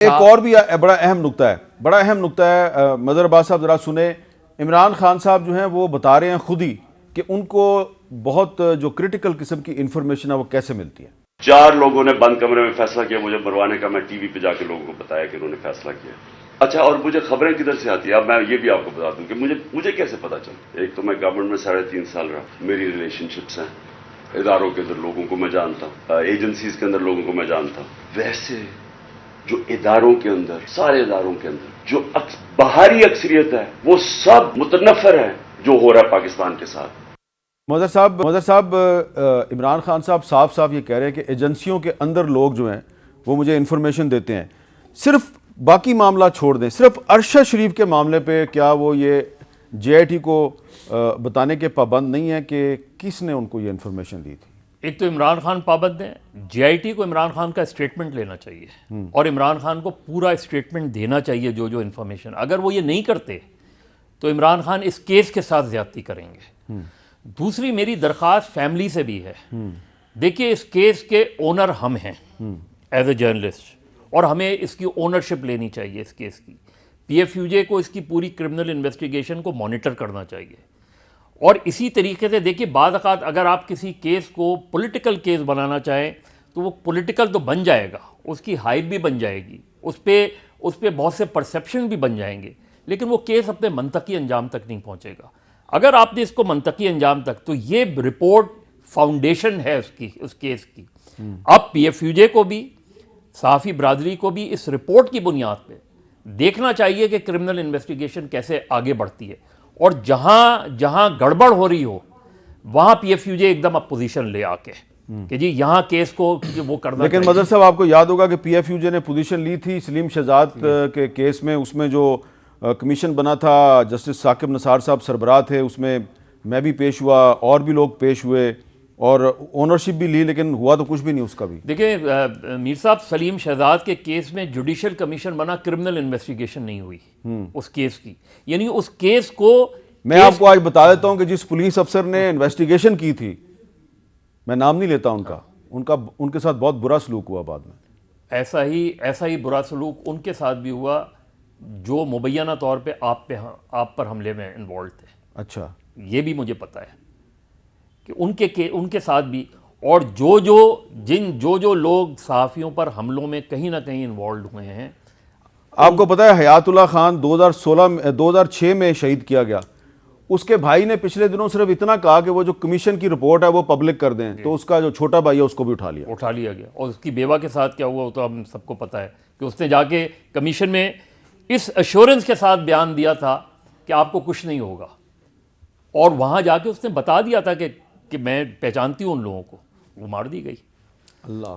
ایک اور بھی بڑا اہم نکتہ ہے مظہر عباس صاحب، ذرا سنیں. عمران خان صاحب جو ہیں وہ بتا رہے ہیں خود ہی کہ ان کو بہت جو کرٹیکل قسم کی انفارمیشن ہے وہ کیسے ملتی ہے. 4 لوگوں نے بند کمرے میں فیصلہ کیا مجھے مروانے کا. میں ٹی وی پہ جا کے لوگوں کو بتایا کہ انہوں نے فیصلہ کیا. اچھا، اور مجھے خبریں کدھر سے آتی ہیں؟ اب میں یہ بھی آپ کو بتا دوں کہ مجھے کیسے پتا چلا. ایک تو میں گورنمنٹ میں 3.5 سال رہا، میری ریلیشن شپس ہیں اداروں کے اندر، لوگوں کو میں جانتا ہوں، ایجنسیز کے اندر لوگوں کو میں جانتا ہوں. ویسے جو اداروں کے اندر، سارے اداروں کے اندر جو باہری اکثریت ہے وہ سب متنفر ہے جو ہو رہا ہے پاکستان کے ساتھ. مظہر صاحب، عمران خان صاحب صاف یہ کہہ رہے ہیں کہ ایجنسیوں کے اندر لوگ جو ہیں وہ مجھے انفارمیشن دیتے ہیں. صرف باقی معاملہ چھوڑ دیں، صرف ارشد شریف کے معاملے پہ کیا وہ یہ جے آئی ٹی کو بتانے کے پابند نہیں ہے کہ کس نے ان کو یہ انفارمیشن دی تھی؟ ایک تو عمران خان پابند ہیں. جے آئی ٹی کو عمران خان کا اسٹیٹمنٹ لینا چاہیے اور عمران خان کو پورا اسٹیٹمنٹ دینا چاہیے جو انفارمیشن. اگر وہ یہ نہیں کرتے تو عمران خان اس کیس کے ساتھ زیادتی کریں گے. دوسری میری درخواست فیملی سے بھی ہے. دیکھیے، اس کیس کے اونر ہم ہیں ایز اے جرنلسٹ، اور ہمیں اس کی اونرشپ لینی چاہیے اس کیس کی. پی ایف یو جے کو اس کی پوری کرمنل انویسٹیگیشن کو مانیٹر کرنا چاہیے. اور اسی طریقے سے دیکھیے، بعض اوقات اگر آپ کسی کیس کو پولیٹیکل کیس بنانا چاہیں تو وہ پولیٹیکل تو بن جائے گا، اس کی ہائپ بھی بن جائے گی، اس پہ بہت سے پرسیپشن بھی بن جائیں گے، لیکن وہ کیس اپنے منطقی انجام تک نہیں پہنچے گا. اگر آپ نے اس کو منطقی انجام تک، تو یہ رپورٹ فاؤنڈیشن ہے اس کیس کی. اب پی ایف یو جے کو بھی، صحافی برادری کو بھی اس رپورٹ کی بنیاد پہ دیکھنا چاہیے کہ کرمنل انویسٹیگیشن کیسے آگے بڑھتی ہے، اور جہاں گڑبڑ ہو رہی ہو وہاں پی ایف یو جے ایک دم اپوزیشن لے آ کے کہ جی یہاں کیس کو وہ کرنا. لیکن مظہر صاحب، آپ کو یاد ہوگا کہ پی ایف یو جے نے پوزیشن لی تھی سلیم شہزاد کے کیس میں. اس میں جو کمیشن بنا تھا، جسٹس ثاقب نثار صاحب سربراہ تھے، اس میں میں بھی پیش ہوا، اور بھی لوگ پیش ہوئے، اور اونرشپ بھی لی، لیکن ہوا تو کچھ بھی نہیں اس کا بھی. دیکھیں میر صاحب، سلیم شہزاد کے کیس میں جوڈیشل کمیشن بنا، کرمنل انویسٹیگیشن نہیں ہوئی اس کیس کی. یعنی اس کیس کو میں آپ کو آج بتا دیتا ہوں کہ جس پولیس افسر نے انویسٹیگیشن کی تھی، میں نام نہیں لیتا ان کے ساتھ بہت برا سلوک ہوا بعد میں. ایسا ہی برا سلوک ان کے ساتھ بھی ہوا جو مبینہ طور پہ آپ پر حملے میں انوالوڈ تھے. اچھا، یہ بھی مجھے پتا ہے کہ ان کے ساتھ بھی، اور جو لوگ صحافیوں پر حملوں میں کہیں نہ کہیں انوالوڈ ہوئے ہیں. آپ کو پتا ہے حیات اللہ خان 2006 میں شہید کیا گیا. اس کے بھائی نے پچھلے دنوں صرف اتنا کہا کہ وہ جو کمیشن کی رپورٹ ہے وہ پبلک کر دیں، تو اس کا جو چھوٹا بھائی ہے اس کو بھی اٹھا لیا گیا. اور اس کی بیوہ کے ساتھ کیا ہوا وہ تو ہم سب کو پتا ہے کہ اس نے جا کے کمیشن میں اس ایشورنس کے ساتھ بیان دیا تھا کہ آپ کو کچھ نہیں ہوگا، اور وہاں جا کے اس نے بتا دیا تھا کہ میں پہچانتی ہوں ان لوگوں کو. وہ مار دی گئی. اللہ